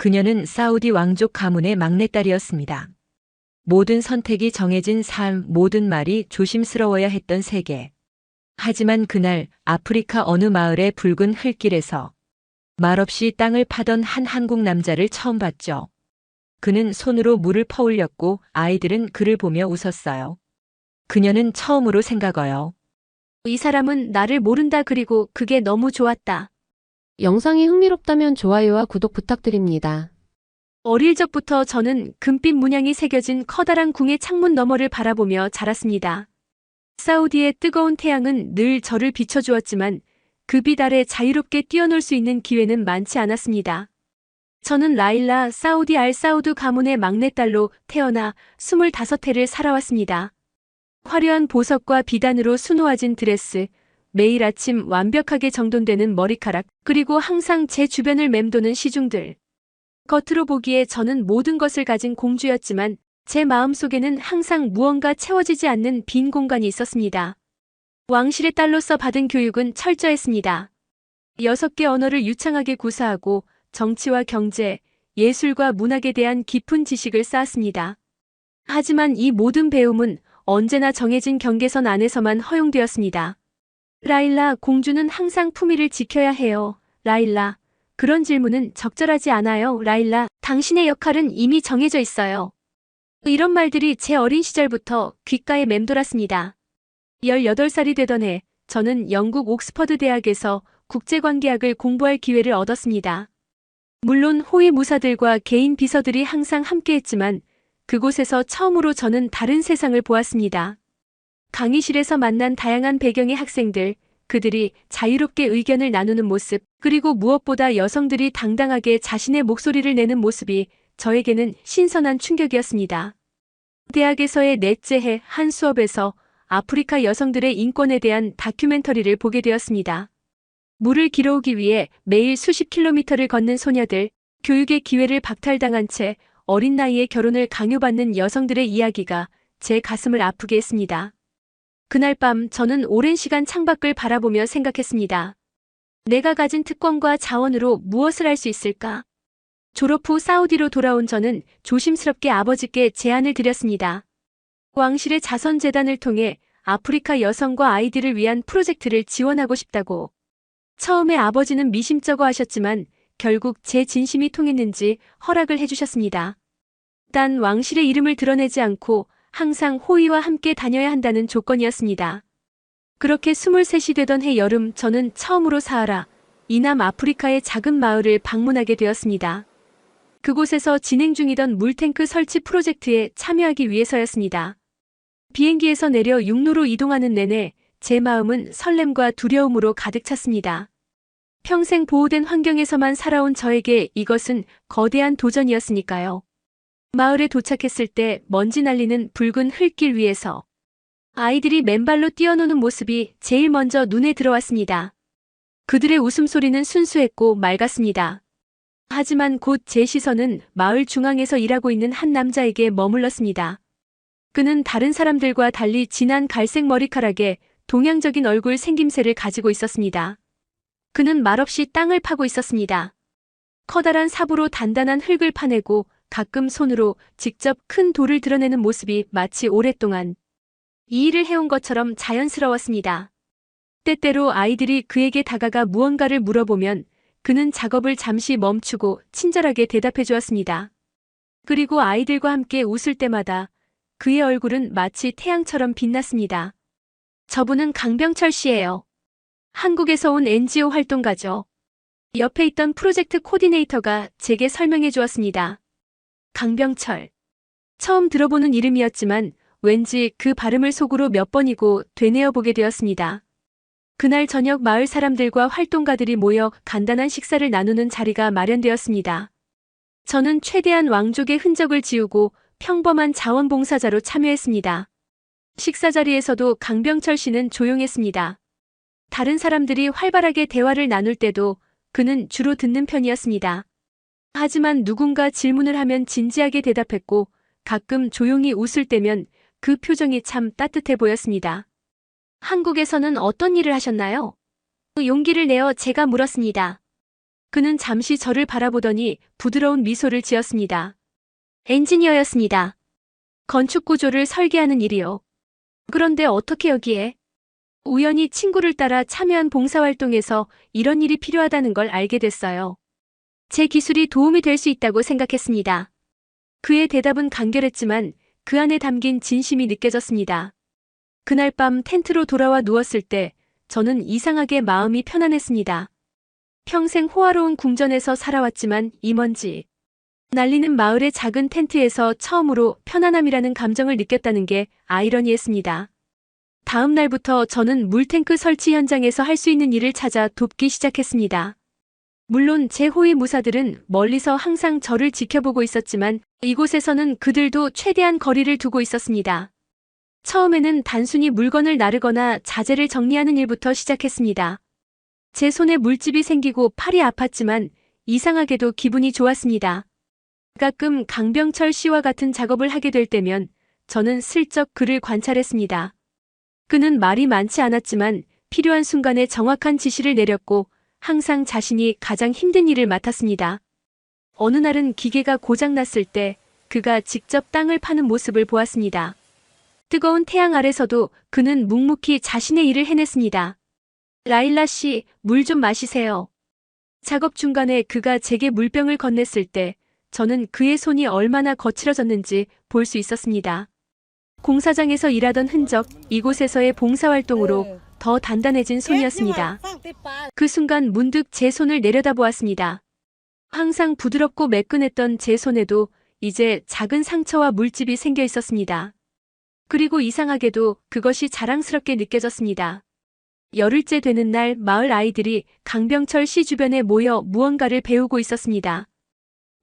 그녀는 사우디 왕족 가문의 막내딸이었습니다. 모든 선택이 정해진 삶, 모든 말이 조심스러워야 했던 세계. 하지만 그날 아프리카 어느 마을의 붉은 흙길에서 말없이 땅을 파던 한 한국 남자를 처음 봤죠. 그는 손으로 물을 퍼올렸고 아이들은 그를 보며 웃었어요. 그녀는 처음으로 생각해요. 이 사람은 나를 모른다. 그리고 그게 너무 좋았다. 영상이 흥미롭다면 좋아요와 구독 부탁드립니다. 어릴 적부터 저는 금빛 문양이 새겨진 커다란 궁의 창문 너머를 바라보며 자랐습니다. 사우디의 뜨거운 태양은 늘 저를 비춰주었지만 그 빛 아래 자유롭게 뛰어놀 수 있는 기회는 많지 않았습니다. 저는 라일라 사우디 알 사우드 가문의 막내딸로 태어나 25해를 살아왔습니다. 화려한 보석과 비단으로 수놓아진 드레스, 매일 아침 완벽하게 정돈되는 머리카락, 그리고 항상 제 주변을 맴도는 시중들. 겉으로 보기에 저는 모든 것을 가진 공주였지만 제 마음속에는 항상 무언가 채워지지 않는 빈 공간이 있었습니다. 왕실의 딸로서 받은 교육은 철저했습니다. 6개 언어를 유창하게 구사하고 정치와 경제, 예술과 문학에 대한 깊은 지식을 쌓았습니다. 하지만 이 모든 배움은 언제나 정해진 경계선 안에서만 허용되었습니다. 라일라, 공주는 항상 품위를 지켜야 해요. 라일라, 그런 질문은 적절하지 않아요. 라일라, 당신의 역할은 이미 정해져 있어요. 이런 말들이 제 어린 시절부터 귓가에 맴돌았습니다. 18살이 되던 해, 저는 영국 옥스퍼드 대학에서 국제관계학을 공부할 기회를 얻었습니다. 물론 호위 무사들과 개인 비서들이 항상 함께했지만 그곳에서 처음으로 저는 다른 세상을 보았습니다. 강의실에서 만난 다양한 배경의 학생들, 그들이 자유롭게 의견을 나누는 모습, 그리고 무엇보다 여성들이 당당하게 자신의 목소리를 내는 모습이 저에게는 신선한 충격이었습니다. 대학에서의 넷째 해 한 수업에서 아프리카 여성들의 인권에 대한 다큐멘터리를 보게 되었습니다. 물을 길어오기 위해 매일 수십 킬로미터를 걷는 소녀들, 교육의 기회를 박탈당한 채 어린 나이에 결혼을 강요받는 여성들의 이야기가 제 가슴을 아프게 했습니다. 그날 밤 저는 오랜 시간 창밖을 바라보며 생각했습니다. 내가 가진 특권과 자원으로 무엇을 할 수 있을까? 졸업 후 사우디로 돌아온 저는 조심스럽게 아버지께 제안을 드렸습니다. 왕실의 자선재단을 통해 아프리카 여성과 아이들을 위한 프로젝트를 지원하고 싶다고. 처음에 아버지는 미심쩍어 하셨지만 결국 제 진심이 통했는지 허락을 해주셨습니다. 단 왕실의 이름을 드러내지 않고 항상 호위와 함께 다녀야 한다는 조건이었습니다. 그렇게 23이 되던 해 여름 저는 처음으로 사하라, 이남 아프리카의 작은 마을을 방문하게 되었습니다. 그곳에서 진행 중이던 물탱크 설치 프로젝트에 참여하기 위해서였습니다. 비행기에서 내려 육로로 이동하는 내내 제 마음은 설렘과 두려움으로 가득 찼습니다. 평생 보호된 환경에서만 살아온 저에게 이것은 거대한 도전이었으니까요. 마을에 도착했을 때 먼지 날리는 붉은 흙길 위에서 아이들이 맨발로 뛰어노는 모습이 제일 먼저 눈에 들어왔습니다. 그들의 웃음소리는 순수했고 맑았습니다. 하지만 곧 제 시선은 마을 중앙에서 일하고 있는 한 남자에게 머물렀습니다. 그는 다른 사람들과 달리 진한 갈색 머리카락에 동양적인 얼굴 생김새를 가지고 있었습니다. 그는 말없이 땅을 파고 있었습니다. 커다란 삽으로 단단한 흙을 파내고 가끔 손으로 직접 큰 돌을 드러내는 모습이 마치 오랫동안 이 일을 해온 것처럼 자연스러웠습니다. 때때로 아이들이 그에게 다가가 무언가를 물어보면 그는 작업을 잠시 멈추고 친절하게 대답해 주었습니다. 그리고 아이들과 함께 웃을 때마다 그의 얼굴은 마치 태양처럼 빛났습니다. 저분은 강병철 씨예요. 한국에서 온 NGO 활동가죠. 옆에 있던 프로젝트 코디네이터가 제게 설명해 주었습니다. 강병철. 처음 들어보는 이름이었지만 왠지 그 발음을 속으로 몇 번이고 되뇌어 보게 되었습니다. 그날 저녁 마을 사람들과 활동가들이 모여 간단한 식사를 나누는 자리가 마련되었습니다. 저는 최대한 왕족의 흔적을 지우고 평범한 자원봉사자로 참여했습니다. 식사 자리에서도 강병철 씨는 조용했습니다. 다른 사람들이 활발하게 대화를 나눌 때도 그는 주로 듣는 편이었습니다. 하지만 누군가 질문을 하면 진지하게 대답했고 가끔 조용히 웃을 때면 그 표정이 참 따뜻해 보였습니다. 한국에서는 어떤 일을 하셨나요? 용기를 내어 제가 물었습니다. 그는 잠시 저를 바라보더니 부드러운 미소를 지었습니다. 엔지니어였습니다. 건축 구조를 설계하는 일이요. 그런데 어떻게 여기에? 우연히 친구를 따라 참여한 봉사활동에서 이런 일이 필요하다는 걸 알게 됐어요. 제 기술이 도움이 될 수 있다고 생각했습니다. 그의 대답은 간결했지만 그 안에 담긴 진심이 느껴졌습니다. 그날 밤 텐트로 돌아와 누웠을 때 저는 이상하게 마음이 편안했습니다. 평생 호화로운 궁전에서 살아왔지만 이 먼지 날리는 마을의 작은 텐트에서 처음으로 편안함이라는 감정을 느꼈다는 게 아이러니했습니다. 다음 날부터 저는 물탱크 설치 현장에서 할 수 있는 일을 찾아 돕기 시작했습니다. 물론 제 호위 무사들은 멀리서 항상 저를 지켜보고 있었지만 이곳에서는 그들도 최대한 거리를 두고 있었습니다. 처음에는 단순히 물건을 나르거나 자재를 정리하는 일부터 시작했습니다. 제 손에 물집이 생기고 팔이 아팠지만 이상하게도 기분이 좋았습니다. 가끔 강병철 씨와 같은 작업을 하게 될 때면 저는 슬쩍 그를 관찰했습니다. 그는 말이 많지 않았지만 필요한 순간에 정확한 지시를 내렸고 항상 자신이 가장 힘든 일을 맡았습니다. 어느 날은 기계가 고장났을 때 그가 직접 땅을 파는 모습을 보았습니다. 뜨거운 태양 아래서도 그는 묵묵히 자신의 일을 해냈습니다. 라일라 씨, 물 좀 마시세요. 작업 중간에 그가 제게 물병을 건넸을 때 저는 그의 손이 얼마나 거칠어졌는지 볼 수 있었습니다. 공사장에서 일하던 흔적, 이곳에서의 봉사활동으로 더 단단해진 손이었습니다. 그 순간 문득 제 손을 내려다보았습니다. 항상 부드럽고 매끈했던 제 손에도 이제 작은 상처와 물집이 생겨 있었습니다. 그리고 이상하게도 그것이 자랑스럽게 느껴졌습니다. 열흘째 되는 날 마을 아이들이 강병철 씨 주변에 모여 무언가를 배우고 있었습니다.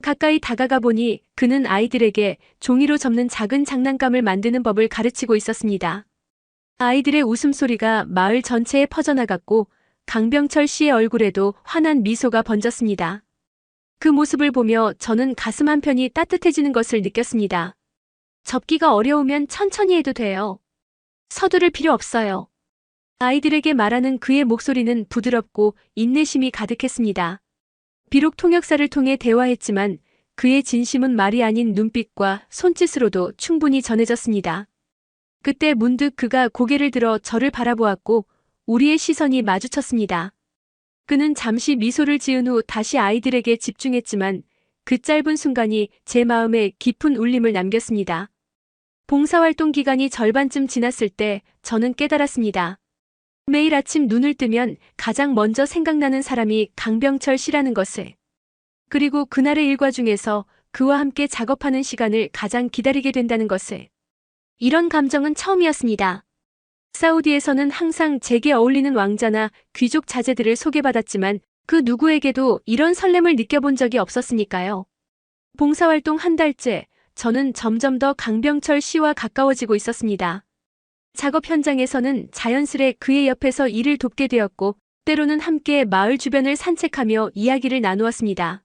가까이 다가가 보니 그는 아이들에게 종이로 접는 작은 장난감을 만드는 법을 가르치고 있었습니다. 아이들의 웃음소리가 마을 전체에 퍼져나갔고 강병철 씨의 얼굴에도 환한 미소가 번졌습니다. 그 모습을 보며 저는 가슴 한편이 따뜻해지는 것을 느꼈습니다. 접기가 어려우면 천천히 해도 돼요. 서두를 필요 없어요. 아이들에게 말하는 그의 목소리는 부드럽고 인내심이 가득했습니다. 비록 통역사를 통해 대화했지만 그의 진심은 말이 아닌 눈빛과 손짓으로도 충분히 전해졌습니다. 그때 문득 그가 고개를 들어 저를 바라보았고 우리의 시선이 마주쳤습니다. 그는 잠시 미소를 지은 후 다시 아이들에게 집중했지만 그 짧은 순간이 제 마음에 깊은 울림을 남겼습니다. 봉사활동 기간이 절반쯤 지났을 때 저는 깨달았습니다. 매일 아침 눈을 뜨면 가장 먼저 생각나는 사람이 강병철 씨라는 것을. 그리고 그날의 일과 중에서 그와 함께 작업하는 시간을 가장 기다리게 된다는 것을. 이런 감정은 처음이었습니다. 사우디에서는 항상 제게 어울리는 왕자나 귀족 자제들을 소개받았지만 그 누구에게도 이런 설렘을 느껴본 적이 없었으니까요. 봉사활동 한 달째 저는 점점 더 강병철 씨와 가까워지고 있었습니다. 작업 현장에서는 자연스레 그의 옆에서 일을 돕게 되었고 때로는 함께 마을 주변을 산책하며 이야기를 나누었습니다.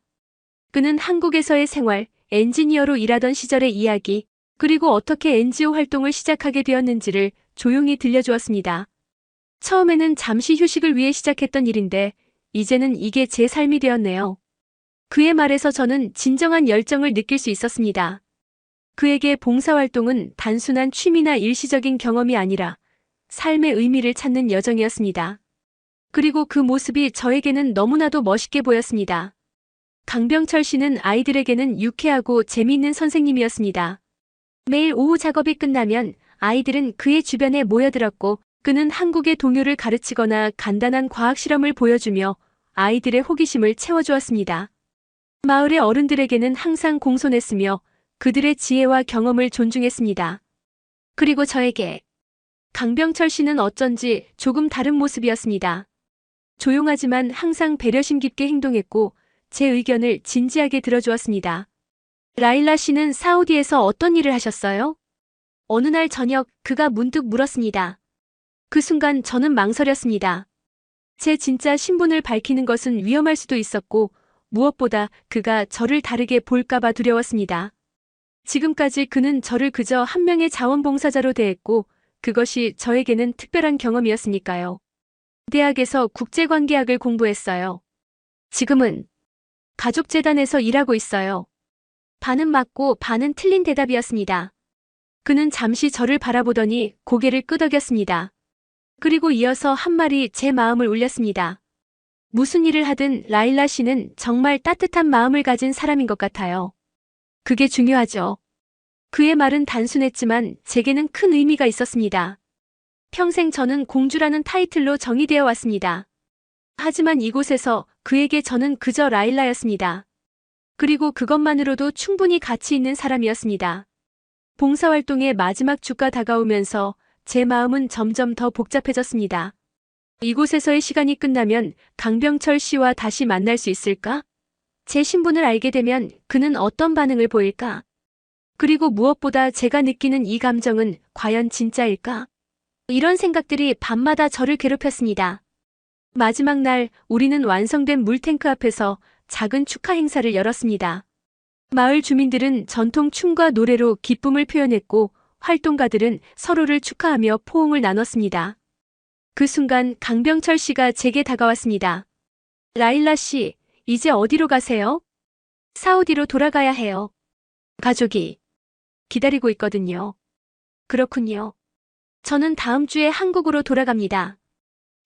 그는 한국에서의 생활, 엔지니어로 일하던 시절의 이야기, 그리고 어떻게 NGO 활동을 시작하게 되었는지를 조용히 들려주었습니다. 처음에는 잠시 휴식을 위해 시작했던 일인데 이제는 이게 제 삶이 되었네요. 그의 말에서 저는 진정한 열정을 느낄 수 있었습니다. 그에게 봉사활동은 단순한 취미나 일시적인 경험이 아니라 삶의 의미를 찾는 여정이었습니다. 그리고 그 모습이 저에게는 너무나도 멋있게 보였습니다. 강병철 씨는 아이들에게는 유쾌하고 재미있는 선생님이었습니다. 매일 오후 작업이 끝나면 아이들은 그의 주변에 모여들었고 그는 한국의 동요를 가르치거나 간단한 과학 실험을 보여주며 아이들의 호기심을 채워주었습니다. 마을의 어른들에게는 항상 공손했으며 그들의 지혜와 경험을 존중했습니다. 그리고 저에게 강병철 씨는 어쩐지 조금 다른 모습이었습니다. 조용하지만 항상 배려심 깊게 행동했고 제 의견을 진지하게 들어주었습니다. 라일라 씨는 사우디에서 어떤 일을 하셨어요? 어느 날 저녁 그가 문득 물었습니다. 그 순간 저는 망설였습니다. 제 진짜 신분을 밝히는 것은 위험할 수도 있었고 무엇보다 그가 저를 다르게 볼까봐 두려웠습니다. 지금까지 그는 저를 그저 한 명의 자원봉사자로 대했고 그것이 저에게는 특별한 경험이었으니까요. 대학에서 국제관계학을 공부했어요. 지금은 가족재단에서 일하고 있어요. 반은 맞고 반은 틀린 대답이었습니다. 그는 잠시 저를 바라보더니 고개를 끄덕였습니다. 그리고 이어서 한 말이 제 마음을 울렸습니다. 무슨 일을 하든 라일라 씨는 정말 따뜻한 마음을 가진 사람인 것 같아요. 그게 중요하죠. 그의 말은 단순했지만 제게는 큰 의미가 있었습니다. 평생 저는 공주라는 타이틀로 정의되어 왔습니다. 하지만 이곳에서 그에게 저는 그저 라일라였습니다. 그리고 그것만으로도 충분히 가치 있는 사람이었습니다. 봉사활동의 마지막 주가 다가오면서 제 마음은 점점 더 복잡해졌습니다. 이곳에서의 시간이 끝나면 강병철 씨와 다시 만날 수 있을까? 제 신분을 알게 되면 그는 어떤 반응을 보일까? 그리고 무엇보다 제가 느끼는 이 감정은 과연 진짜일까? 이런 생각들이 밤마다 저를 괴롭혔습니다. 마지막 날 우리는 완성된 물탱크 앞에서 작은 축하 행사를 열었습니다. 마을 주민들은 전통 춤과 노래로 기쁨을 표현했고 활동가들은 서로를 축하하며 포옹을 나눴습니다. 그 순간 강병철 씨가 제게 다가왔습니다. 라일라 씨, 이제 어디로 가세요? 사우디로 돌아가야 해요. 가족이 기다리고 있거든요. 그렇군요. 저는 다음 주에 한국으로 돌아갑니다.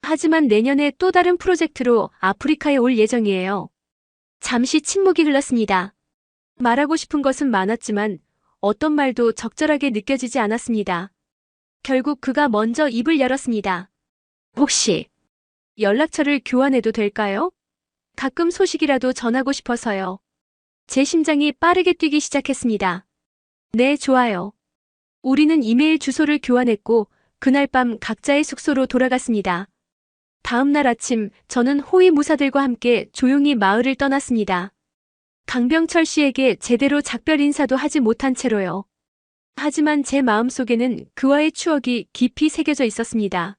하지만 내년에 또 다른 프로젝트로 아프리카에 올 예정이에요. 잠시 침묵이 흘렀습니다. 말하고 싶은 것은 많았지만 어떤 말도 적절하게 느껴지지 않았습니다. 결국 그가 먼저 입을 열었습니다. 혹시 연락처를 교환해도 될까요? 가끔 소식이라도 전하고 싶어서요. 제 심장이 빠르게 뛰기 시작했습니다. 네, 좋아요. 우리는 이메일 주소를 교환했고 그날 밤 각자의 숙소로 돌아갔습니다. 다음 날 아침 저는 호위무사들과 함께 조용히 마을을 떠났습니다. 강병철 씨에게 제대로 작별 인사도 하지 못한 채로요. 하지만 제 마음속에는 그와의 추억이 깊이 새겨져 있었습니다.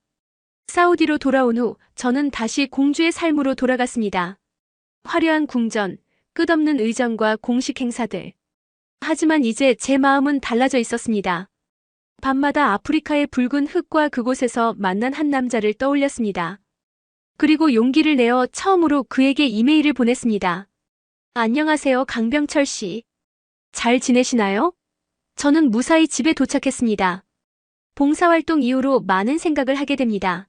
사우디로 돌아온 후 저는 다시 공주의 삶으로 돌아갔습니다. 화려한 궁전, 끝없는 의전과 공식 행사들. 하지만 이제 제 마음은 달라져 있었습니다. 밤마다 아프리카의 붉은 흙과 그곳에서 만난 한 남자를 떠올렸습니다. 그리고 용기를 내어 처음으로 그에게 이메일을 보냈습니다. 안녕하세요, 강병철 씨. 잘 지내시나요? 저는 무사히 집에 도착했습니다. 봉사활동 이후로 많은 생각을 하게 됩니다.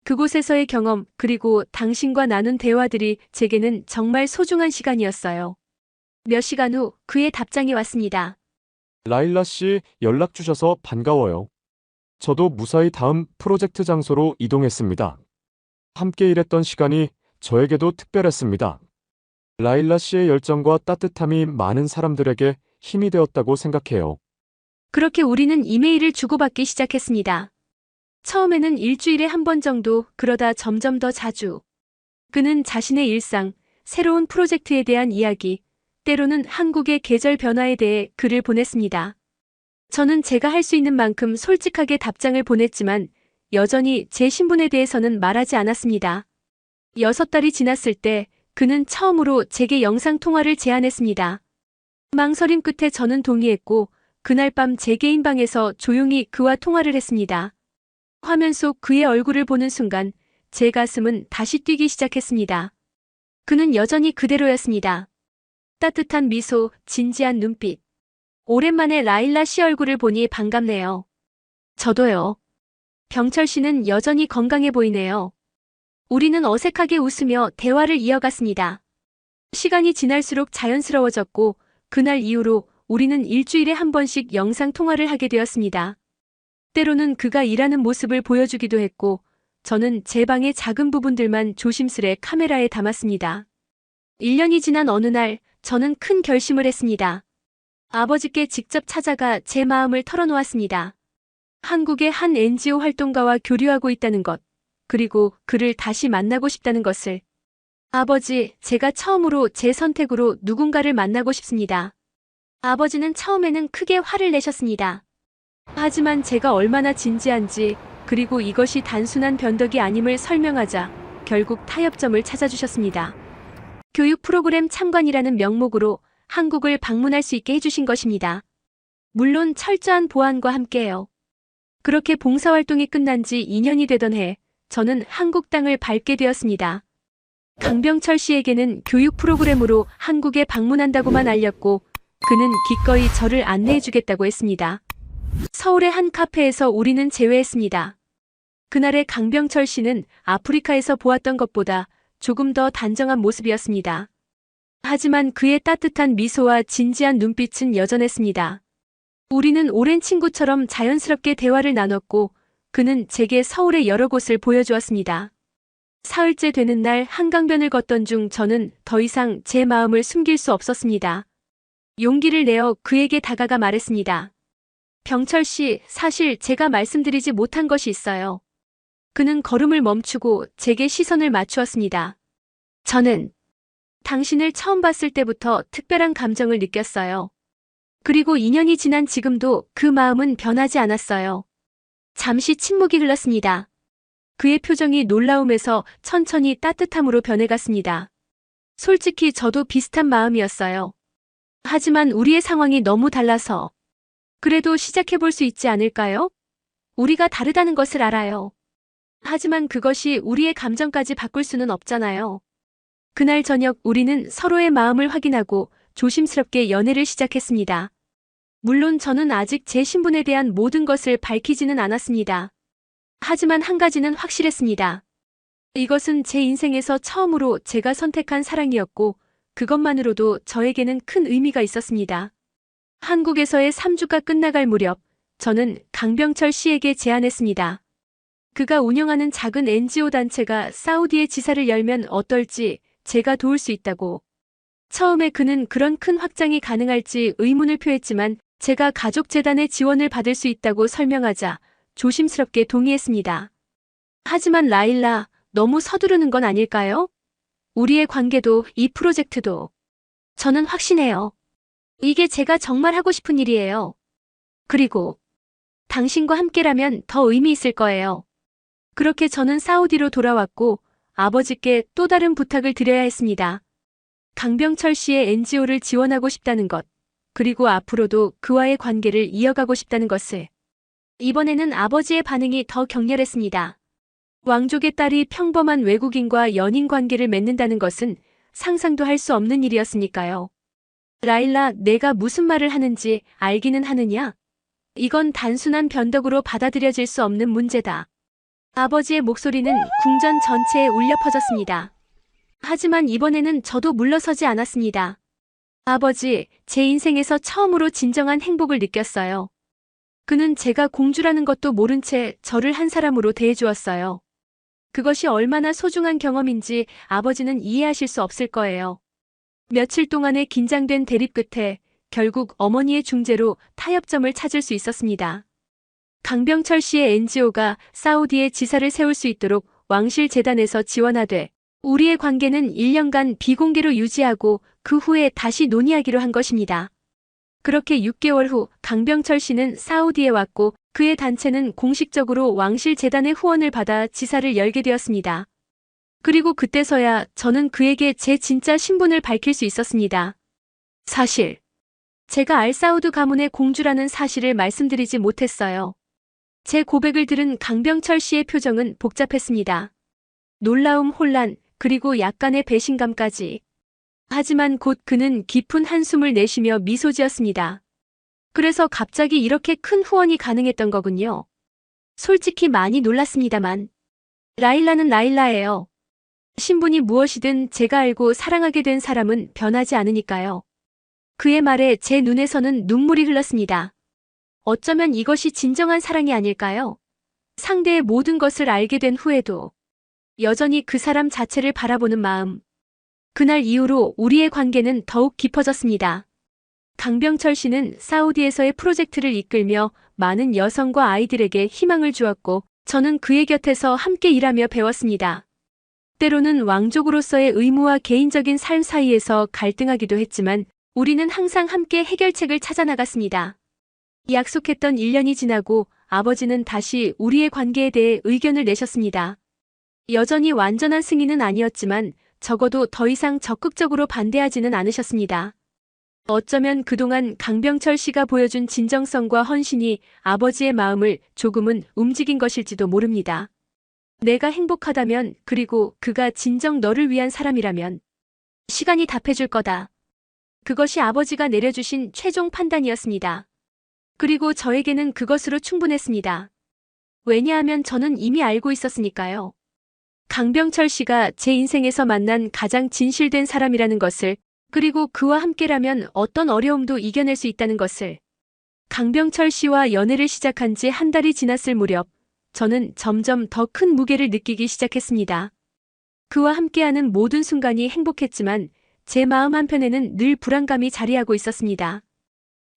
그곳에서의 경험, 그리고 당신과 나눈 대화들이 제게는 정말 소중한 시간이었어요. 몇 시간 후 그의 답장이 왔습니다. 라일라 씨 연락 주셔서 반가워요. 저도 무사히 다음 프로젝트 장소로 이동했습니다. 함께 일했던 시간이 저에게도 특별했습니다. 라일라 씨의 열정과 따뜻함이 많은 사람들에게 힘이 되었다고 생각해요. 그렇게 우리는 이메일을 주고받기 시작했습니다. 처음에는 일주일에 한 번 정도, 그러다 점점 더 자주. 그는 자신의 일상, 새로운 프로젝트에 대한 이야기, 때로는 한국의 계절 변화에 대해 글을 보냈습니다. 저는 제가 할 수 있는 만큼 솔직하게 답장을 보냈지만 여전히 제 신분에 대해서는 말하지 않았습니다. 6달이 지났을 때 그는 처음으로 제게 영상통화를 제안했습니다. 망설임 끝에 저는 동의했고 그날 밤 제 개인 방에서 조용히 그와 통화를 했습니다. 화면 속 그의 얼굴을 보는 순간 제 가슴은 다시 뛰기 시작했습니다. 그는 여전히 그대로였습니다. 따뜻한 미소, 진지한 눈빛. 오랜만에 라일라 씨 얼굴을 보니 반갑네요. 저도요. 병철 씨는 여전히 건강해 보이네요. 우리는 어색하게 웃으며 대화를 이어갔습니다. 시간이 지날수록 자연스러워졌고 그날 이후로 우리는 일주일에 한 번씩 영상 통화를 하게 되었습니다. 때로는 그가 일하는 모습을 보여주기도 했고 저는 제 방의 작은 부분들만 조심스레 카메라에 담았습니다. 1년이 지난 어느 날 저는 큰 결심을 했습니다. 아버지께 직접 찾아가 제 마음을 털어놓았습니다. 한국의 한 NGO 활동가와 교류하고 있다는 것, 그리고 그를 다시 만나고 싶다는 것을. 아버지, 제가 처음으로 제 선택으로 누군가를 만나고 싶습니다. 아버지는 처음에는 크게 화를 내셨습니다. 하지만 제가 얼마나 진지한지, 그리고 이것이 단순한 변덕이 아님을 설명하자 결국 타협점을 찾아주셨습니다. 교육 프로그램 참관이라는 명목으로 한국을 방문할 수 있게 해주신 것입니다. 물론 철저한 보안과 함께요. 그렇게 봉사활동이 끝난 지 2년이 되던 해, 저는 한국 땅을 밟게 되었습니다. 강병철 씨에게는 교육 프로그램으로 한국에 방문한다고만 알렸고 그는 기꺼이 저를 안내해주겠다고 했습니다. 서울의 한 카페에서 우리는 재회했습니다. 그날의 강병철 씨는 아프리카에서 보았던 것보다 조금 더 단정한 모습이었습니다. 하지만 그의 따뜻한 미소와 진지한 눈빛은 여전했습니다. 우리는 오랜 친구처럼 자연스럽게 대화를 나눴고 그는 제게 서울의 여러 곳을 보여주었습니다. 사흘째 되는 날 한강변을 걷던 중 저는 더 이상 제 마음을 숨길 수 없었습니다. 용기를 내어 그에게 다가가 말했습니다. 병철 씨, 사실 제가 말씀드리지 못한 것이 있어요. 그는 걸음을 멈추고 제게 시선을 맞추었습니다. 저는 당신을 처음 봤을 때부터 특별한 감정을 느꼈어요. 그리고 2년이 지난 지금도 그 마음은 변하지 않았어요. 잠시 침묵이 흘렀습니다. 그의 표정이 놀라움에서 천천히 따뜻함으로 변해갔습니다. 솔직히 저도 비슷한 마음이었어요. 하지만 우리의 상황이 너무 달라서. 그래도 시작해볼 수 있지 않을까요? 우리가 다르다는 것을 알아요. 하지만 그것이 우리의 감정까지 바꿀 수는 없잖아요. 그날 저녁 우리는 서로의 마음을 확인하고 조심스럽게 연애를 시작했습니다. 물론 저는 아직 제 신분에 대한 모든 것을 밝히지는 않았습니다. 하지만 한 가지는 확실했습니다. 이것은 제 인생에서 처음으로 제가 선택한 사랑이었고 그것만으로도 저에게는 큰 의미가 있었습니다. 한국에서의 3주가 끝나갈 무렵 저는 강병철 씨에게 제안했습니다. 그가 운영하는 작은 NGO 단체가 사우디에 지사를 열면 어떨지 제가 도울 수 있다고. 처음에 그는 그런 큰 확장이 가능할지 의문을 표했지만 제가 가족재단의 지원을 받을 수 있다고 설명하자 조심스럽게 동의했습니다. 하지만 라일라, 너무 서두르는 건 아닐까요? 우리의 관계도 이 프로젝트도. 저는 확신해요. 이게 제가 정말 하고 싶은 일이에요. 그리고 당신과 함께라면 더 의미 있을 거예요. 그렇게 저는 사우디로 돌아왔고 아버지께 또 다른 부탁을 드려야 했습니다. 강병철 씨의 NGO를 지원하고 싶다는 것, 그리고 앞으로도 그와의 관계를 이어가고 싶다는 것을. 이번에는 아버지의 반응이 더 격렬했습니다. 왕족의 딸이 평범한 외국인과 연인 관계를 맺는다는 것은 상상도 할 수 없는 일이었으니까요. 라일라, 내가 무슨 말을 하는지 알기는 하느냐? 이건 단순한 변덕으로 받아들여질 수 없는 문제다. 아버지의 목소리는 궁전 전체에 울려 퍼졌습니다. 하지만 이번에는 저도 물러서지 않았습니다. 아버지, 제 인생에서 처음으로 진정한 행복을 느꼈어요. 그는 제가 공주라는 것도 모른 채 저를 한 사람으로 대해주었어요. 그것이 얼마나 소중한 경험인지 아버지는 이해하실 수 없을 거예요. 며칠 동안의 긴장된 대립 끝에 결국 어머니의 중재로 타협점을 찾을 수 있었습니다. 강병철 씨의 NGO가 사우디에 지사를 세울 수 있도록 왕실 재단에서 지원하되 우리의 관계는 1년간 비공개로 유지하고 그 후에 다시 논의하기로 한 것입니다. 그렇게 6개월 후 강병철 씨는 사우디에 왔고 그의 단체는 공식적으로 왕실 재단의 후원을 받아 지사를 열게 되었습니다. 그리고 그때서야 저는 그에게 제 진짜 신분을 밝힐 수 있었습니다. 사실 제가 알사우드 가문의 공주라는 사실을 말씀드리지 못했어요. 제 고백을 들은 강병철 씨의 표정은 복잡했습니다. 놀라움, 혼란, 그리고 약간의 배신감까지. 하지만 곧 그는 깊은 한숨을 내쉬며 미소 지었습니다. 그래서 갑자기 이렇게 큰 후원이 가능했던 거군요. 솔직히 많이 놀랐습니다만. 라일라는 라일라예요. 신분이 무엇이든 제가 알고 사랑하게 된 사람은 변하지 않으니까요. 그의 말에 제 눈에서는 눈물이 흘렀습니다. 어쩌면 이것이 진정한 사랑이 아닐까요? 상대의 모든 것을 알게 된 후에도 여전히 그 사람 자체를 바라보는 마음. 그날 이후로 우리의 관계는 더욱 깊어졌습니다. 강병철 씨는 사우디에서의 프로젝트를 이끌며 많은 여성과 아이들에게 희망을 주었고 저는 그의 곁에서 함께 일하며 배웠습니다. 때로는 왕족으로서의 의무와 개인적인 삶 사이에서 갈등하기도 했지만 우리는 항상 함께 해결책을 찾아 나갔습니다. 약속했던 1년이 지나고 아버지는 다시 우리의 관계에 대해 의견을 내셨습니다. 여전히 완전한 승인은 아니었지만 적어도 더 이상 적극적으로 반대하지는 않으셨습니다. 어쩌면 그동안 강병철 씨가 보여준 진정성과 헌신이 아버지의 마음을 조금은 움직인 것일지도 모릅니다. 내가 행복하다면, 그리고 그가 진정 너를 위한 사람이라면 시간이 답해줄 거다. 그것이 아버지가 내려주신 최종 판단이었습니다. 그리고 저에게는 그것으로 충분했습니다. 왜냐하면 저는 이미 알고 있었으니까요. 강병철 씨가 제 인생에서 만난 가장 진실된 사람이라는 것을, 그리고 그와 함께라면 어떤 어려움도 이겨낼 수 있다는 것을. 강병철 씨와 연애를 시작한 지 한 달이 지났을 무렵, 저는 점점 더 큰 무게를 느끼기 시작했습니다. 그와 함께하는 모든 순간이 행복했지만 제 마음 한편에는 늘 불안감이 자리하고 있었습니다.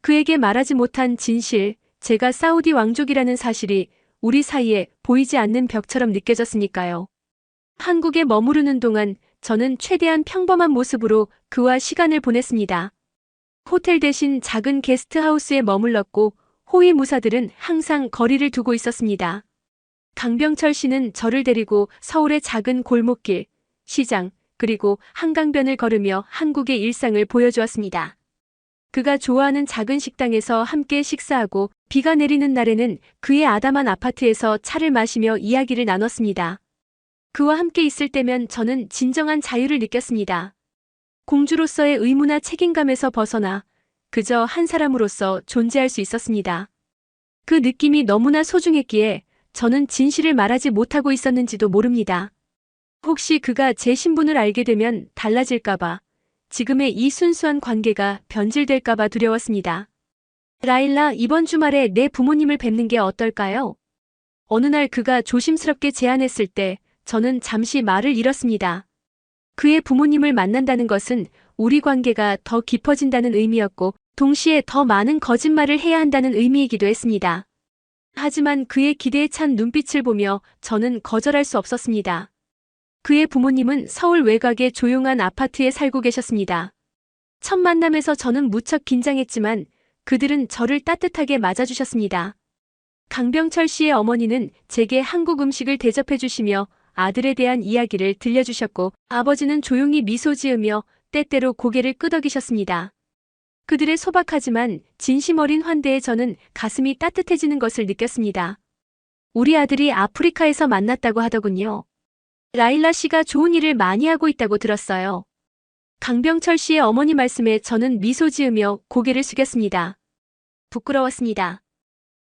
그에게 말하지 못한 진실, 제가 사우디 왕족이라는 사실이 우리 사이에 보이지 않는 벽처럼 느껴졌으니까요. 한국에 머무르는 동안 저는 최대한 평범한 모습으로 그와 시간을 보냈습니다. 호텔 대신 작은 게스트하우스에 머물렀고 호위 무사들은 항상 거리를 두고 있었습니다. 강병철 씨는 저를 데리고 서울의 작은 골목길, 시장, 그리고 한강변을 걸으며 한국의 일상을 보여주었습니다. 그가 좋아하는 작은 식당에서 함께 식사하고 비가 내리는 날에는 그의 아담한 아파트에서 차를 마시며 이야기를 나눴습니다. 그와 함께 있을 때면 저는 진정한 자유를 느꼈습니다. 공주로서의 의무나 책임감에서 벗어나 그저 한 사람으로서 존재할 수 있었습니다. 그 느낌이 너무나 소중했기에 저는 진실을 말하지 못하고 있었는지도 모릅니다. 혹시 그가 제 신분을 알게 되면 달라질까봐, 지금의 이 순수한 관계가 변질될까봐 두려웠습니다. 라일라, 이번 주말에 내 부모님을 뵙는 게 어떨까요? 어느 날 그가 조심스럽게 제안했을 때 저는 잠시 말을 잃었습니다. 그의 부모님을 만난다는 것은 우리 관계가 더 깊어진다는 의미였고 동시에 더 많은 거짓말을 해야 한다는 의미이기도 했습니다. 하지만 그의 기대에 찬 눈빛을 보며 저는 거절할 수 없었습니다. 그의 부모님은 서울 외곽의 조용한 아파트에 살고 계셨습니다. 첫 만남에서 저는 무척 긴장했지만 그들은 저를 따뜻하게 맞아주셨습니다. 강병철 씨의 어머니는 제게 한국 음식을 대접해 주시며 아들에 대한 이야기를 들려주셨고 아버지는 조용히 미소 지으며 때때로 고개를 끄덕이셨습니다. 그들의 소박하지만 진심 어린 환대에 저는 가슴이 따뜻해지는 것을 느꼈습니다. 우리 아들이 아프리카에서 만났다고 하더군요. 라일라 씨가 좋은 일을 많이 하고 있다고 들었어요. 강병철 씨의 어머니 말씀에 저는 미소 지으며 고개를 숙였습니다. 부끄러웠습니다.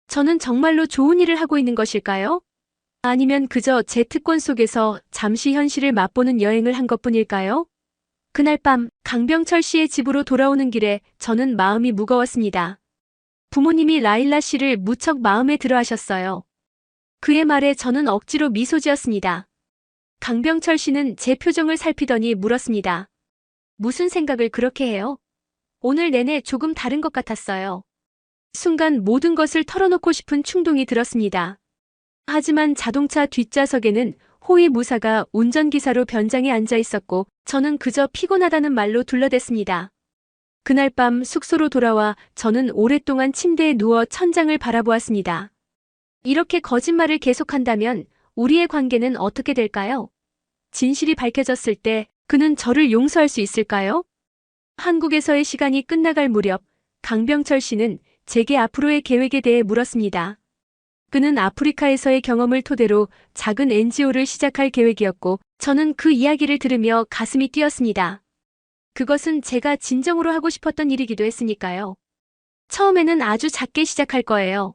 저는 정말로 좋은 일을 하고 있는 것일까요? 아니면 그저 제 특권 속에서 잠시 현실을 맛보는 여행을 한 것뿐일까요? 그날 밤 강병철 씨의 집으로 돌아오는 길에 저는 마음이 무거웠습니다. 부모님이 라일라 씨를 무척 마음에 들어 하셨어요. 그의 말에 저는 억지로 미소 지었습니다. 강병철 씨는 제 표정을 살피더니 물었습니다. 무슨 생각을 그렇게 해요? 오늘 내내 조금 다른 것 같았어요. 순간 모든 것을 털어놓고 싶은 충동이 들었습니다. 하지만 자동차 뒷좌석에는 호위 무사가 운전기사로 변장에 앉아 있었고 저는 그저 피곤하다는 말로 둘러댔습니다. 그날 밤 숙소로 돌아와 저는 오랫동안 침대에 누워 천장을 바라보았습니다. 이렇게 거짓말을 계속한다면 우리의 관계는 어떻게 될까요? 진실이 밝혀졌을 때 그는 저를 용서할 수 있을까요? 한국에서의 시간이 끝나갈 무렵 강병철 씨는 제게 앞으로의 계획에 대해 물었습니다. 그는 아프리카에서의 경험을 토대로 작은 NGO를 시작할 계획이었고 저는 그 이야기를 들으며 가슴이 뛰었습니다. 그것은 제가 진정으로 하고 싶었던 일이기도 했으니까요. 처음에는 아주 작게 시작할 거예요.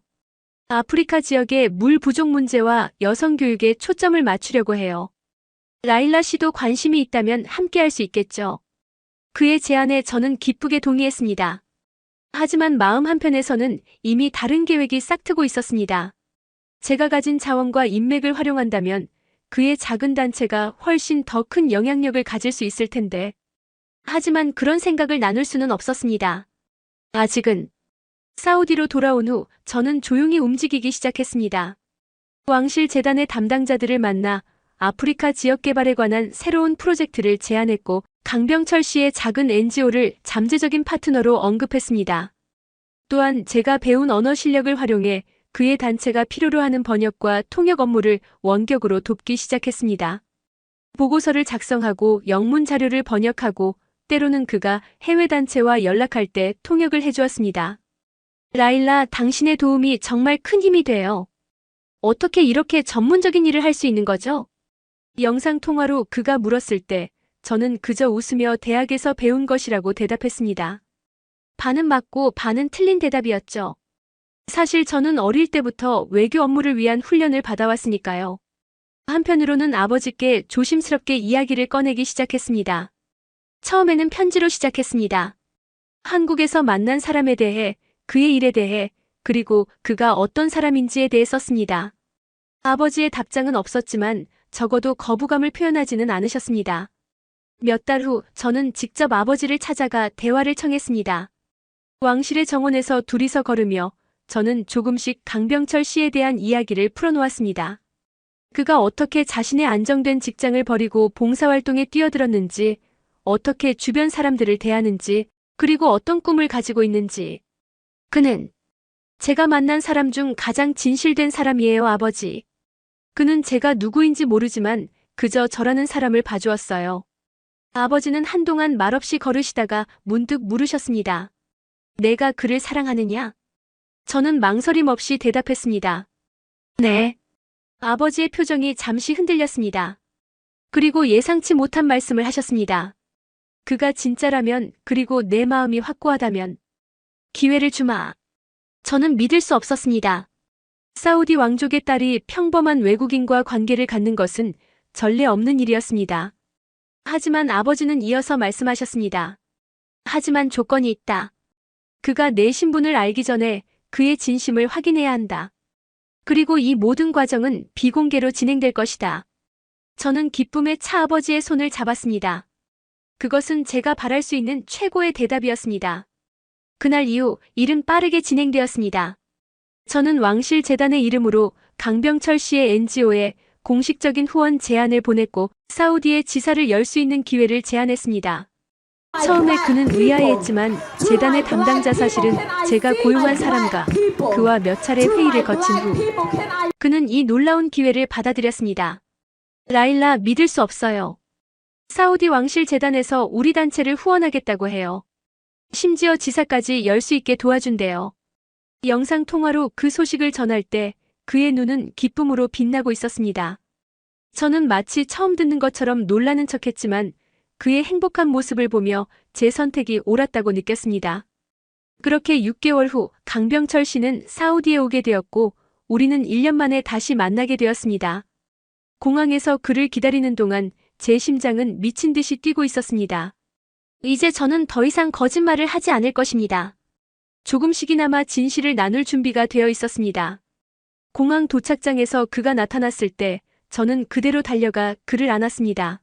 아프리카 지역의 물 부족 문제와 여성 교육에 초점을 맞추려고 해요. 라일라 씨도 관심이 있다면 함께 할 수 있겠죠. 그의 제안에 저는 기쁘게 동의했습니다. 하지만 마음 한편에서는 이미 다른 계획이 싹트고 있었습니다. 제가 가진 자원과 인맥을 활용한다면 그의 작은 단체가 훨씬 더 큰 영향력을 가질 수 있을 텐데. 하지만 그런 생각을 나눌 수는 없었습니다. 아직은. 사우디로 돌아온 후 저는 조용히 움직이기 시작했습니다. 왕실 재단의 담당자들을 만나 아프리카 지역 개발에 관한 새로운 프로젝트를 제안했고 강병철 씨의 작은 NGO를 잠재적인 파트너로 언급했습니다. 또한 제가 배운 언어 실력을 활용해 그의 단체가 필요로 하는 번역과 통역 업무를 원격으로 돕기 시작했습니다. 보고서를 작성하고 영문 자료를 번역하고 때로는 그가 해외 단체와 연락할 때 통역을 해주었습니다. 라일라, 당신의 도움이 정말 큰 힘이 돼요. 어떻게 이렇게 전문적인 일을 할 수 있는 거죠? 영상통화로 그가 물었을 때 저는 그저 웃으며 대학에서 배운 것이라고 대답했습니다. 반은 맞고 반은 틀린 대답이었죠. 사실 저는 어릴 때부터 외교 업무를 위한 훈련을 받아왔으니까요. 한편으로는 아버지께 조심스럽게 이야기를 꺼내기 시작했습니다. 처음에는 편지로 시작했습니다. 한국에서 만난 사람에 대해, 그의 일에 대해, 그리고 그가 어떤 사람인지에 대해 썼습니다. 아버지의 답장은 없었지만 적어도 거부감을 표현하지는 않으셨습니다. 몇 달 후 저는 직접 아버지를 찾아가 대화를 청했습니다. 왕실의 정원에서 둘이서 걸으며 저는 조금씩 강병철 씨에 대한 이야기를 풀어놓았습니다. 그가 어떻게 자신의 안정된 직장을 버리고 봉사활동에 뛰어들었는지, 어떻게 주변 사람들을 대하는지, 그리고 어떤 꿈을 가지고 있는지. 그는 제가 만난 사람 중 가장 진실된 사람이에요, 아버지. 그는 제가 누구인지 모르지만 그저 저라는 사람을 봐주었어요. 아버지는 한동안 말없이 걸으시다가 문득 물으셨습니다. 내가 그를 사랑하느냐? 저는 망설임 없이 대답했습니다. 네. 아버지의 표정이 잠시 흔들렸습니다. 그리고 예상치 못한 말씀을 하셨습니다. 그가 진짜라면, 그리고 내 마음이 확고하다면 기회를 주마. 저는 믿을 수 없었습니다. 사우디 왕족의 딸이 평범한 외국인과 관계를 갖는 것은 전례 없는 일이었습니다. 하지만 아버지는 이어서 말씀하셨습니다. 하지만 조건이 있다. 그가 내 신분을 알기 전에 그의 진심을 확인해야 한다. 그리고 이 모든 과정은 비공개로 진행될 것이다. 저는 기쁨에 차 아버지의 손을 잡았습니다. 그것은 제가 바랄 수 있는 최고의 대답이었습니다. 그날 이후 일은 빠르게 진행되었습니다. 저는 왕실 재단의 이름으로 강병철 씨의 NGO에 공식적인 후원 제안을 보냈고 사우디의 지사를 열 수 있는 기회를 제안했습니다. 처음에 그는 의아해했지만 재단의 담당자 사실은 제가 고용한 사람과 그와 몇 차례 회의를 거친 후 그는 이 놀라운 기회를 받아들였습니다. 라일라, 믿을 수 없어요. 사우디 왕실 재단에서 우리 단체를 후원하겠다고 해요. 심지어 지사까지 열 수 있게 도와준대요. 영상 통화로 그 소식을 전할 때 그의 눈은 기쁨으로 빛나고 있었습니다. 저는 마치 처음 듣는 것처럼 놀라는 척했지만 그의 행복한 모습을 보며 제 선택이 옳았다고 느꼈습니다. 그렇게 6개월 후 강병철 씨는 사우디에 오게 되었고 우리는 1년 만에 다시 만나게 되었습니다. 공항에서 그를 기다리는 동안 제 심장은 미친 듯이 뛰고 있었습니다. 이제 저는 더 이상 거짓말을 하지 않을 것입니다. 조금씩이나마 진실을 나눌 준비가 되어 있었습니다. 공항 도착장에서 그가 나타났을 때 저는 그대로 달려가 그를 안았습니다.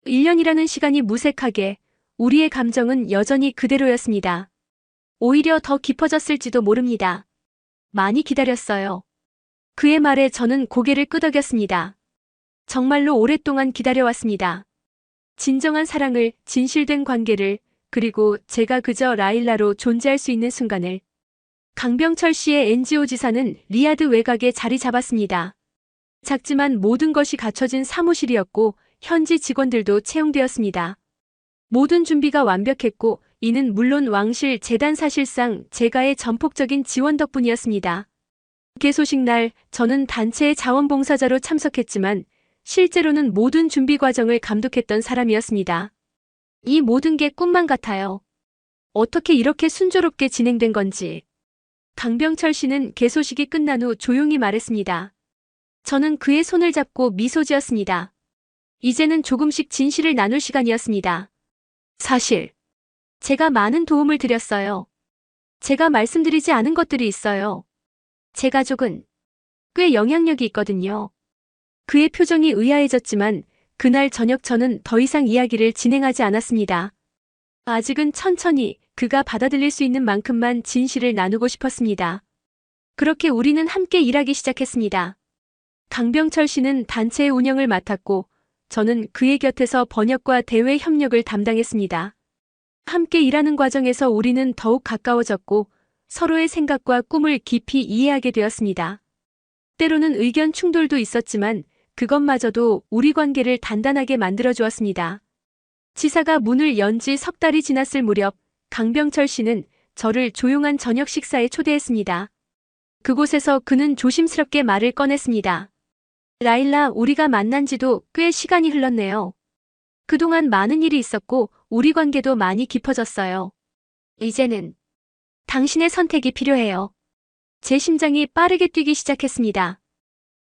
1년이라는 시간이 무색하게 우리의 감정은 여전히 그대로였습니다. 오히려 더 깊어졌을지도 모릅니다. 많이 기다렸어요. 그의 말에 저는 고개를 끄덕였습니다. 정말로 오랫동안 기다려왔습니다. 진정한 사랑을, 진실된 관계를, 그리고 제가 그저 라일라로 존재할 수 있는 순간을. 강병철 씨의 NGO 지사는 리야드 외곽에 자리 잡았습니다. 작지만 모든 것이 갖춰진 사무실이었고 현지 직원들도 채용되었습니다. 모든 준비가 완벽했고 이는 물론 왕실 재단 사실상 제가의 전폭적인 지원 덕분이었습니다. 개소식 날 저는 단체의 자원봉사자로 참석했지만 실제로는 모든 준비 과정을 감독했던 사람이었습니다. 이 모든 게 꿈만 같아요. 어떻게 이렇게 순조롭게 진행된 건지. 강병철 씨는 개소식이 끝난 후 조용히 말했습니다. 저는 그의 손을 잡고 미소 지었습니다. 이제는 조금씩 진실을 나눌 시간이었습니다. 사실 제가 많은 도움을 드렸어요. 제가 말씀드리지 않은 것들이 있어요. 제 가족은 꽤 영향력이 있거든요. 그의 표정이 의아해졌지만 그날 저녁 저는 더 이상 이야기를 진행하지 않았습니다. 아직은 천천히 그가 받아들일 수 있는 만큼만 진실을 나누고 싶었습니다. 그렇게 우리는 함께 일하기 시작했습니다. 강병철 씨는 단체의 운영을 맡았고 저는 그의 곁에서 번역과 대외 협력을 담당했습니다. 함께 일하는 과정에서 우리는 더욱 가까워졌고 서로의 생각과 꿈을 깊이 이해하게 되었습니다. 때로는 의견 충돌도 있었지만 그것마저도 우리 관계를 단단하게 만들어주었습니다. 지사가 문을 연 지 석 달이 지났을 무렵 강병철 씨는 저를 조용한 저녁 식사에 초대했습니다. 그곳에서 그는 조심스럽게 말을 꺼냈습니다. 라일라, 우리가 만난 지도 꽤 시간이 흘렀네요. 그동안 많은 일이 있었고 우리 관계도 많이 깊어졌어요. 이제는 당신의 선택이 필요해요. 제 심장이 빠르게 뛰기 시작했습니다.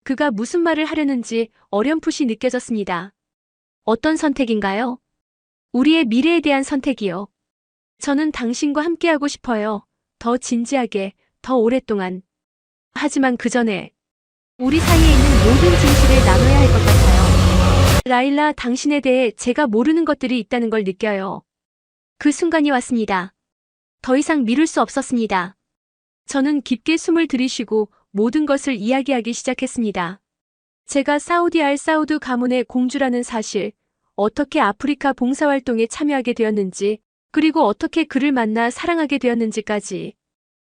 그가 무슨 말을 하려는지 어렴풋이 느껴졌습니다. 어떤 선택인가요? 우리의 미래에 대한 선택이요. 저는 당신과 함께하고 싶어요. 더 진지하게, 더 오랫동안. 하지만 그 전에 우리 사이에 있는 모든 진실을 나눠야 할 것 같아요. 라일라, 당신에 대해 제가 모르는 것들이 있다는 걸 느껴요. 그 순간이 왔습니다. 더 이상 미룰 수 없었습니다. 저는 깊게 숨을 들이쉬고 모든 것을 이야기하기 시작했습니다. 제가 사우디 알 사우드 가문의 공주라는 사실, 어떻게 아프리카 봉사활동에 참여하게 되었는지, 그리고 어떻게 그를 만나 사랑하게 되었는지까지.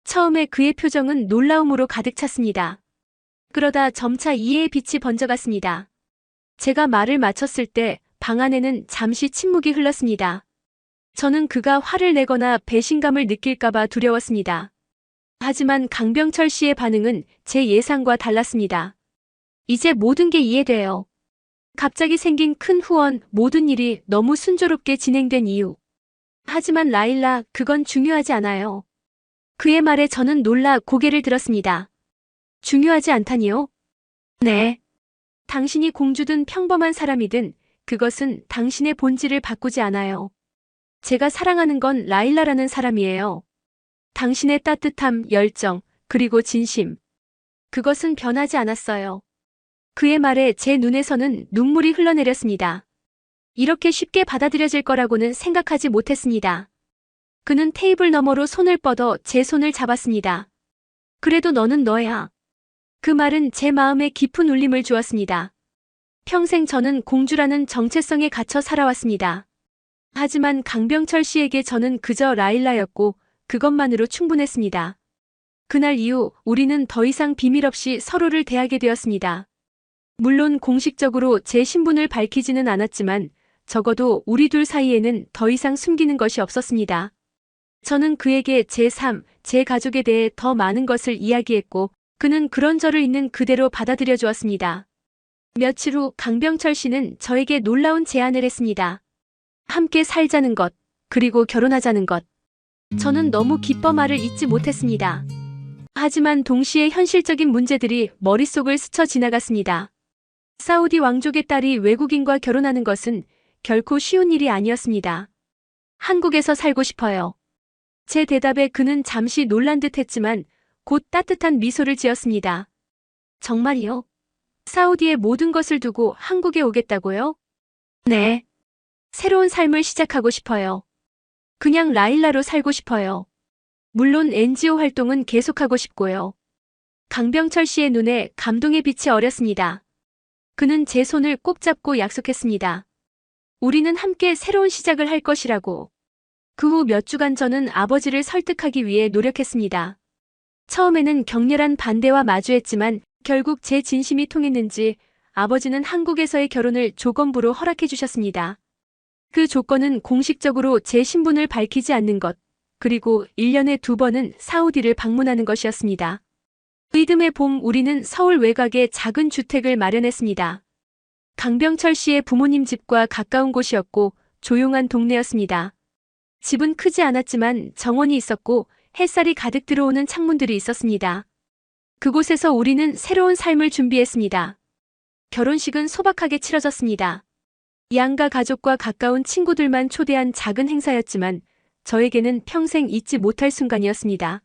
처음에 그의 표정은 놀라움으로 가득 찼습니다. 그러다 점차 이해의 빛이 번져갔습니다. 제가 말을 마쳤을 때 방 안에는 잠시 침묵이 흘렀습니다. 저는 그가 화를 내거나 배신감을 느낄까봐 두려웠습니다. 하지만 강병철 씨의 반응은 제 예상과 달랐습니다. 이제 모든 게 이해돼요. 갑자기 생긴 큰 후원, 모든 일이 너무 순조롭게 진행된 이유. 하지만 라일라, 그건 중요하지 않아요. 그의 말에 저는 놀라 고개를 들었습니다. 중요하지 않다니요? 네. 당신이 공주든 평범한 사람이든 그것은 당신의 본질을 바꾸지 않아요. 제가 사랑하는 건 라일라라는 사람이에요. 당신의 따뜻함, 열정, 그리고 진심. 그것은 변하지 않았어요. 그의 말에 제 눈에서는 눈물이 흘러내렸습니다. 이렇게 쉽게 받아들여질 거라고는 생각하지 못했습니다. 그는 테이블 너머로 손을 뻗어 제 손을 잡았습니다. 그래도 너는 너야. 그 말은 제 마음에 깊은 울림을 주었습니다. 평생 저는 공주라는 정체성에 갇혀 살아왔습니다. 하지만 강병철 씨에게 저는 그저 라일라였고 그것만으로 충분했습니다. 그날 이후 우리는 더 이상 비밀 없이 서로를 대하게 되었습니다. 물론 공식적으로 제 신분을 밝히지는 않았지만 적어도 우리 둘 사이에는 더 이상 숨기는 것이 없었습니다. 저는 그에게 제 삶, 제 가족에 대해 더 많은 것을 이야기했고 그는 그런 저를 있는 그대로 받아들여 주었습니다. 며칠 후 강병철 씨는 저에게 놀라운 제안을 했습니다. 함께 살자는 것, 그리고 결혼하자는 것. 저는 너무 기뻐 말을 잇지 못했습니다. 하지만 동시에 현실적인 문제들이 머릿속을 스쳐 지나갔습니다. 사우디 왕족의 딸이 외국인과 결혼하는 것은 결코 쉬운 일이 아니었습니다. 한국에서 살고 싶어요. 제 대답에 그는 잠시 놀란 듯 했지만 곧 따뜻한 미소를 지었습니다. 정말이요? 사우디의 모든 것을 두고 한국에 오겠다고요? 네. 새로운 삶을 시작하고 싶어요. 그냥 라일라로 살고 싶어요. 물론 NGO 활동은 계속하고 싶고요. 강병철 씨의 눈에 감동의 빛이 어렸습니다. 그는 제 손을 꼭 잡고 약속했습니다. 우리는 함께 새로운 시작을 할 것이라고. 그 후 몇 주간 저는 아버지를 설득하기 위해 노력했습니다. 처음에는 격렬한 반대와 마주했지만 결국 제 진심이 통했는지 아버지는 한국에서의 결혼을 조건부로 허락해 주셨습니다. 그 조건은 공식적으로 제 신분을 밝히지 않는 것, 그리고 1년에 2번은 사우디를 방문하는 것이었습니다. 이듬해 봄 우리는 서울 외곽에 작은 주택을 마련했습니다. 강병철 씨의 부모님 집과 가까운 곳이었고 조용한 동네였습니다. 집은 크지 않았지만 정원이 있었고 햇살이 가득 들어오는 창문들이 있었습니다. 그곳에서 우리는 새로운 삶을 준비했습니다. 결혼식은 소박하게 치러졌습니다. 양가 가족과 가까운 친구들만 초대한 작은 행사였지만 저에게는 평생 잊지 못할 순간이었습니다.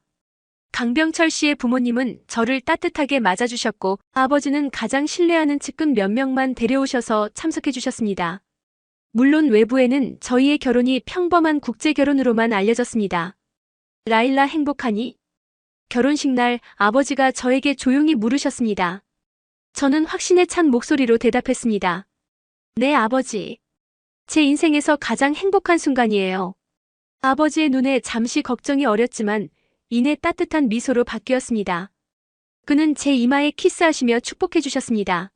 강병철 씨의 부모님은 저를 따뜻하게 맞아주셨고 아버지는 가장 신뢰하는 측근 몇 명만 데려오셔서 참석해 주셨습니다. 물론 외부에는 저희의 결혼이 평범한 국제결혼으로만 알려졌습니다. 라일라 행복하니? 결혼식 날 아버지가 저에게 조용히 물으셨습니다. 저는 확신에 찬 목소리로 대답했습니다. 네, 아버지. 제 인생에서 가장 행복한 순간이에요. 아버지의 눈에 잠시 걱정이 어렸지만 이내 따뜻한 미소로 바뀌었습니다. 그는 제 이마에 키스하시며 축복해 주셨습니다.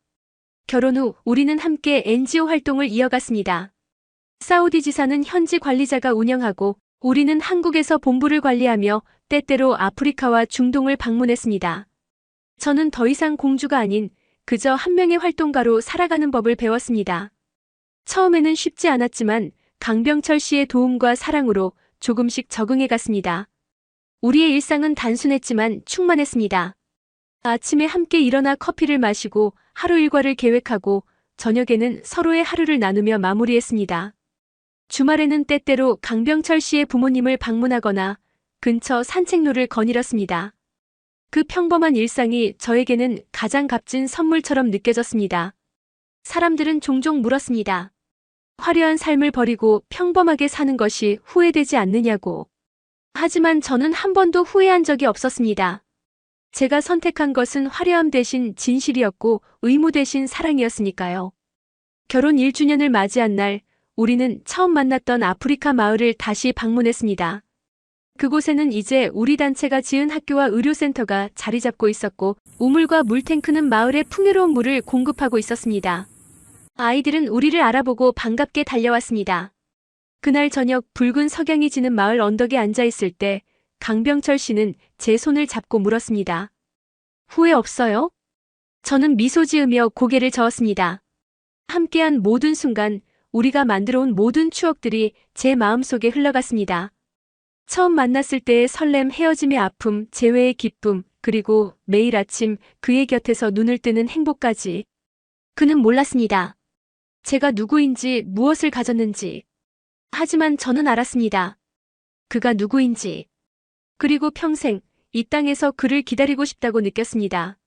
결혼 후 우리는 함께 NGO 활동을 이어갔습니다. 사우디 지사는 현지 관리자가 운영하고 우리는 한국에서 본부를 관리하며 때때로 아프리카와 중동을 방문했습니다. 저는 더 이상 공주가 아닌 그저 한 명의 활동가로 살아가는 법을 배웠습니다. 처음에는 쉽지 않았지만 강병철 씨의 도움과 사랑으로 조금씩 적응해 갔습니다. 우리의 일상은 단순했지만 충만했습니다. 아침에 함께 일어나 커피를 마시고 하루 일과를 계획하고 저녁에는 서로의 하루를 나누며 마무리했습니다. 주말에는 때때로 강병철 씨의 부모님을 방문하거나 근처 산책로를 거닐었습니다. 그 평범한 일상이 저에게는 가장 값진 선물처럼 느껴졌습니다. 사람들은 종종 물었습니다. 화려한 삶을 버리고 평범하게 사는 것이 후회되지 않느냐고. 하지만 저는 한 번도 후회한 적이 없었습니다. 제가 선택한 것은 화려함 대신 진실이었고 의무 대신 사랑이었으니까요. 결혼 1주년을 맞이한 날, 우리는 처음 만났던 아프리카 마을을 다시 방문했습니다. 그곳에는 이제 우리 단체가 지은 학교와 의료센터가 자리 잡고 있었고, 우물과 물탱크는 마을에 풍요로운 물을 공급하고 있었습니다. 아이들은 우리를 알아보고 반갑게 달려왔습니다. 그날 저녁 붉은 석양이 지는 마을 언덕에 앉아 있을 때 강병철 씨는 제 손을 잡고 물었습니다. 후회 없어요? 저는 미소 지으며 고개를 저었습니다. 함께한 모든 순간, 우리가 만들어온 모든 추억들이 제 마음속에 흘러갔습니다. 처음 만났을 때의 설렘, 헤어짐의 아픔, 재회의 기쁨, 그리고 매일 아침 그의 곁에서 눈을 뜨는 행복까지. 그는 몰랐습니다. 제가 누구인지, 무엇을 가졌는지. 하지만 저는 알았습니다. 그가 누구인지. 그리고 평생 이 땅에서 그를 기다리고 싶다고 느꼈습니다.